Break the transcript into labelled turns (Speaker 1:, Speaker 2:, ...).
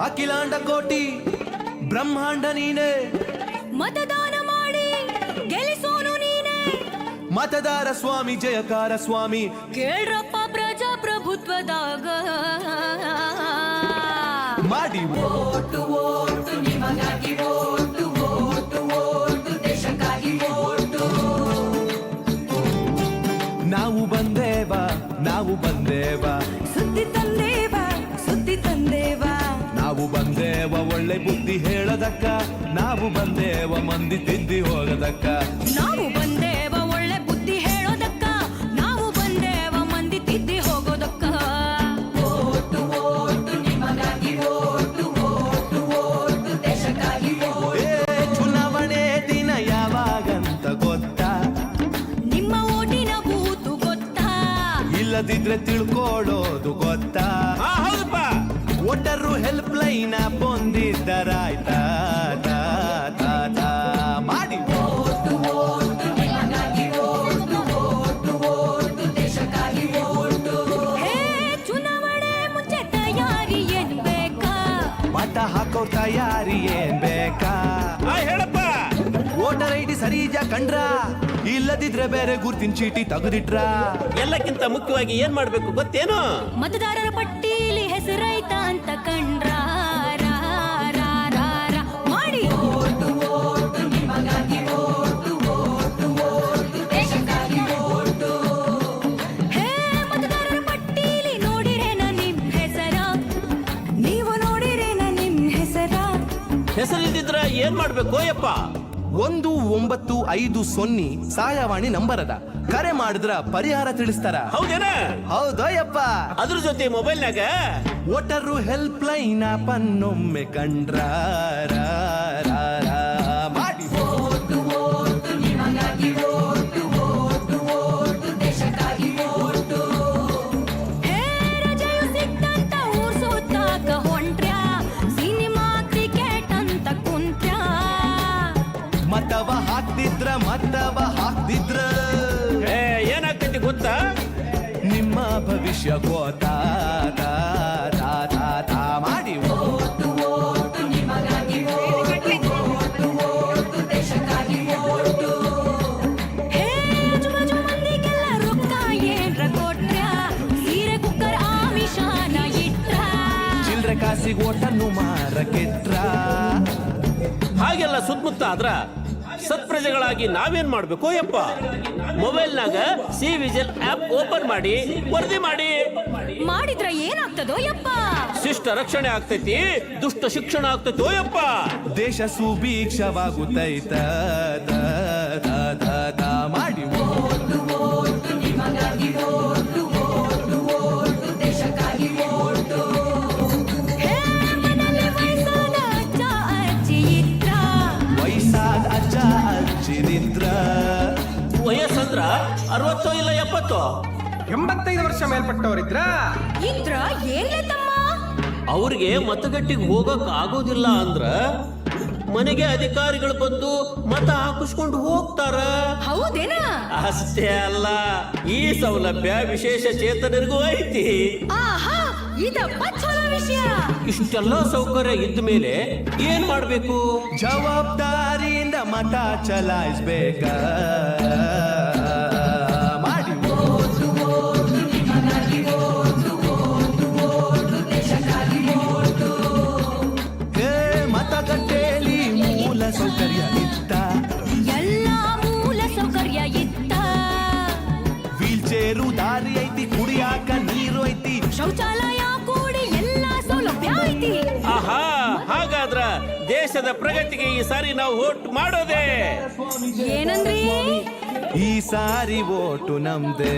Speaker 1: ಅಖಿಲಾಂಡ ಕೋಟಿ ಬ್ರಹ್ಮಾಂಡ ನೀನೆ,
Speaker 2: ಮತದಾನ ಮಾಡಿ ಗೆಲ್ಲಿಸೋನು ನೀನೆ,
Speaker 1: ಮತದಾರ ಸ್ವಾಮಿ ಜಯಕಾರ ಸ್ವಾಮಿ,
Speaker 2: ಕೇಳ್ರಪ್ಪ ಪ್ರಜಾಪ್ರಭುತ್ವದಾಗ
Speaker 1: ಮಾಡಿ
Speaker 2: ಓಟು ಓಟು ನಿಮಗಾಗಿ ಓಟು ಓಟು ಓಟು ದೇಶಕ್ಕಾಗಿ ಓಟು.
Speaker 1: ನಾವು ಬಂದೇವ ನಾವು ಬಂದೇವ,
Speaker 2: ಸುದ್ದಿ ತಂದೇವ ಸುದ್ದಿ ತಂದೇವ,
Speaker 1: ನಾವು ಬಂದೇವ ಒಳ್ಳೆ ಬುದ್ಧಿ ಹೇಳದಕ್ಕ, ನಾವು ಬಂದೇವ ಮಂದಿ ತಿದ್ದಿ ಹೋಗದಕ್ಕ,
Speaker 2: ನಾವು ಬಂದೇವ ಒಳ್ಳೆ ಬುದ್ಧಿ ಹೇಳೋದಕ್ಕ, ನಾವು ಬಂದೇವ ಮಂದಿ ತಿದ್ದಿ ಹೋಗೋದಕ್ಕ. ಓಟು ಓಟು ನಿಮಗಾಗಿ ಓಟು ಓಟು ಓಟು ದೇಶಕ್ಕಾಗಿ ಓಟು.
Speaker 1: ಚುನಾವಣೆ ದಿನ ಯಾವಾಗಂತ ಗೊತ್ತಾ?
Speaker 2: ನಿಮ್ಮ ಓಟಿನ ಬೂತು ಗೊತ್ತಾ?
Speaker 1: ಇಲ್ಲದಿದ್ರೆ ತಿಳ್ಕೊಳ್ಳೋದು ಗೊತ್ತಾ?
Speaker 3: ಹೌದಪ್ಪ.
Speaker 1: ವೋಟರು ಹೆಲ್ಪ್ ಲೈನ್ ಬಂದಿದ್ದರಾಯ್ತಾ? ಮಾಡಿ
Speaker 2: ಓಟು ಓಟು ನಿಮಗಾಗಿ ಓಟು ಓಟು ಓಟು ದೇಶಕ್ಕಾಗಿ ಓಟು. ಹೇ ಚುನಾವಣೆ ಮುಂಚೆ ತಯಾರಿ ಏನ್ ಬೇಕಾ?
Speaker 1: ಮತ ಹಾಕೋ ತಯಾರಿ ಏನ್ ಬೇಕಾ?
Speaker 3: ಹೇಳಪ್ಪ.
Speaker 1: ವೋಟರ್ ಐಡಿ ಸರಿಜ ಕಂಡ್ರ, ಇಲ್ಲದಿದ್ರೆ ಬೇರೆ ಗುರ್ತಿನ ಚೀಟಿ ತೆಗೆದಿಟ್ರ?
Speaker 3: ಎಲ್ಲಕ್ಕಿಂತ ಮುಖ್ಯವಾಗಿ ಏನ್ ಮಾಡ್ಬೇಕು ಗೊತ್ತೇನು?
Speaker 2: ಮತದಾರರ ಪಟ್ಟೀಲಿ ಹೆಸರೈತ ಅಂತ ಕಂಡ್ರ ಮಾಡಿ ಓಟು ಓಟು ನಿಮಗಾಗಿ ಓಟು ಓಟು ಓಟು ದೇಶಕ್ಕಾಗಿ ಓಟು. ಹೇ ಮತದಾರರ ಪಟ್ಟೀಲಿ ನೋಡಿರೇನ ನಿಮ್ ಹೆಸರ? ನೀವು ನೋಡಿರೇನ ನಿಮ್ ಹೆಸರ?
Speaker 3: ಹೆಸರಿಲ್ದಿದ್ರ ಏನ್ ಮಾಡ್ಬೇಕು ಯಪ್ಪ?
Speaker 1: 1950 ಸಹಾಯವಾಣಿ ನಂಬರ್ ಅದ, ಕರೆ ಮಾಡಿದ್ರ ಪರಿಹಾರ ತಿಳಿಸ್ತಾರ.
Speaker 3: ಹೌದೇನ?
Speaker 1: ಹೌದಯ್ಯಪ್ಪ.
Speaker 3: ಅದ್ರ ಜೊತೆ ಮೊಬೈಲ್ನಾಗ
Speaker 1: ವೋಟರು ಹೆಲ್ಪ್ ಲೈನ್ ಪನ್ನೊಮ್ಮೆ ಕಂಡ್ರ ಮಾಡಿ
Speaker 2: ಓಟು ಓಟು ನಿಮಗಾಗಿ ಓಟು ಓಟು ಓಟು ದೇಶಕ್ಕಾಗಿ ಓಟು. ಹೇ ರಜೆಯು ಸಿಕ್ತಂತ ಊರ್ ಸುತ್ತಾಕ ಹೊಂಟ್ರ್ಯಾ, ಸಿನಿಮಾ ಕ್ರಿಕೆಟ್ ಅಂತ ಕುಂತ್ರ್ಯಾ,
Speaker 1: ಮತವ ಹಾಕ್ತಿದ್ರ
Speaker 3: ಏನಾಗ್ತೈತಿ ಗೊತ್ತಾ?
Speaker 1: ನಿಮ್ಮ ಭವಿಷ್ಯ ಗೋತಾ ಮಾಡಿ
Speaker 2: ಓಟು ಓಟು ನಿಮಗಾಗಿ ಓಟು ಓಟು ಓಟು ದೇಶಕ್ಕಾಗಿ ಓಟು. ಹೇ ಜುಮಜು ಮಂದಿಗೆಲ್ಲ ರೊಕ್ಕ ಏನ್ರ ಕೊಟ್ರ್ಯಾ, ಸೀರೆ ಕುಕ್ಕರ್ ಆಮಿಷಾನ ಇಟ್ರ,
Speaker 1: ಚಿಲ್ರೆ ಕಾಸಿಗೆ ಓಟನ್ನು ಮಾರಕೆಟ್ರ?
Speaker 3: ಹಾಗೆಲ್ಲ ಸುತ್ತಮುತ್ತ ಆದ್ರ ಸತ್ಪ್ರಜೆಗಳಾಗಿ ನಾವೇನ್ ಮಾಡ್ಬೇಕು ಯಪ್ಪ? ಮೊಬೈಲ್ನಾಗ ಸಿ ವಿಜಿಲ್ ಆಪ್ ಓಪನ್ ಮಾಡಿ ವರದಿ ಮಾಡಿ.
Speaker 2: ಮಾಡಿದ್ರ ಏನಾಗ್ತದೋ ಯಪ್ಪ?
Speaker 3: ಶಿಷ್ಟ ರಕ್ಷಣೆ ಆಗ್ತೈತಿ, ದುಷ್ಟ ಶಿಕ್ಷಣ ಆಗ್ತೈತೋ ಯಪ್ಪ.
Speaker 1: ದೇಶ ಸುಭೀಕ್ಷವಾಗುತ್ತೈತ ಮಾಡಿ
Speaker 2: ಓಟು ಓಟು ನಿಮಗಾಗಿ ಓಟು ಓಟು ಓಟು ದೇಶಕ್ಕಾಗಿ ಓಟು. ಹೇ ಮನೆಯಲ್ಲಿ ವಯಸ್ಸಾದ ಅಜ್ಜ ಅಜ್ಜಿ ಇದ್ರ,
Speaker 1: ವಯಸ್ಸಾದ ಅಜ್ಜ ಅಜ್ಜಿನಿದ್ರ,
Speaker 3: ವಯಸ್ಸಂದ್ರ 60 ಇಲ್ಲ 70?
Speaker 4: 85 ವರ್ಷ ಮೇಲ್ಪಟ್ಟವರಿದ್ರ
Speaker 2: ಏನ್ಲೆ ತಮ್ಮ?
Speaker 3: ಅವ್ರಿಗೆ ಮತಗಟ್ಟಿಗೆ ಹೋಗಕ್ ಆಗೋದಿಲ್ಲ ಅಂದ್ರ ಮನೆಗೆ ಅಧಿಕಾರಿಗಳು ಬಂದು ಮತ ಹಾಕಿಸ್ಕೊಂಡು ಹೋಗ್ತಾರ.
Speaker 2: ಹೌದೇನಾ?
Speaker 3: ಅಷ್ಟೇ ಅಲ್ಲ, ಈ ಸೌಲಭ್ಯ ವಿಶೇಷ ಚೇತನರಿಗೂ ಐತಿ.
Speaker 2: ಆಹಾ, ಇದಪ್ಪ ಚಲೋ ವಿಷಯ.
Speaker 3: ಇಷ್ಟೆಲ್ಲ ಸೌಕರ್ಯ ಇದ್ದ ಮೇಲೆ ಏನ್ ಮಾಡ್ಬೇಕು?
Speaker 1: ಜವಾಬ್ದಾರಿಯಿಂದ ಮತ ಚಲಾಯಿಸ್ಬೇಕ ಮಾಡಿ
Speaker 2: ಓಟು ಓಟು ನಿಮಗಾಗಿ ಓಟು ಓಟು ಓಟು ದೇಶಕ್ಕಾಗಿ ಓಟು.
Speaker 1: ಮತಗಟ್ಟೆಯಲ್ಲಿ ಮೂಲ ಸೌಕರ್ಯ ಇತ್ತ,
Speaker 2: ಎಲ್ಲ ಮೂಲ ಸೌಕರ್ಯ ಇತ್ತ,
Speaker 1: ವೀಲ್ ಚೇರು ದಾರಿ ಐತಿ, ಕುಡಿಯಾಕ ನೀರು ಐತಿ,
Speaker 2: ಶೌಚಾಲಯ ಕೂಡಿ ಎಲ್ಲ ಸೌಲಭ್ಯ ಐತಿ.
Speaker 3: ಆಹಾ, ಹಾಗಾದ್ರ ದೇಶದ ಪ್ರಗತಿಗೆ ಈ ಸಾರಿ ನಾವು ವೋಟ್ ಮಾಡೋದೇ.
Speaker 2: ಏನಂದ್ರಿ?
Speaker 1: ಈ ಸಾರಿ ಓಟು ನಮ್ದೇ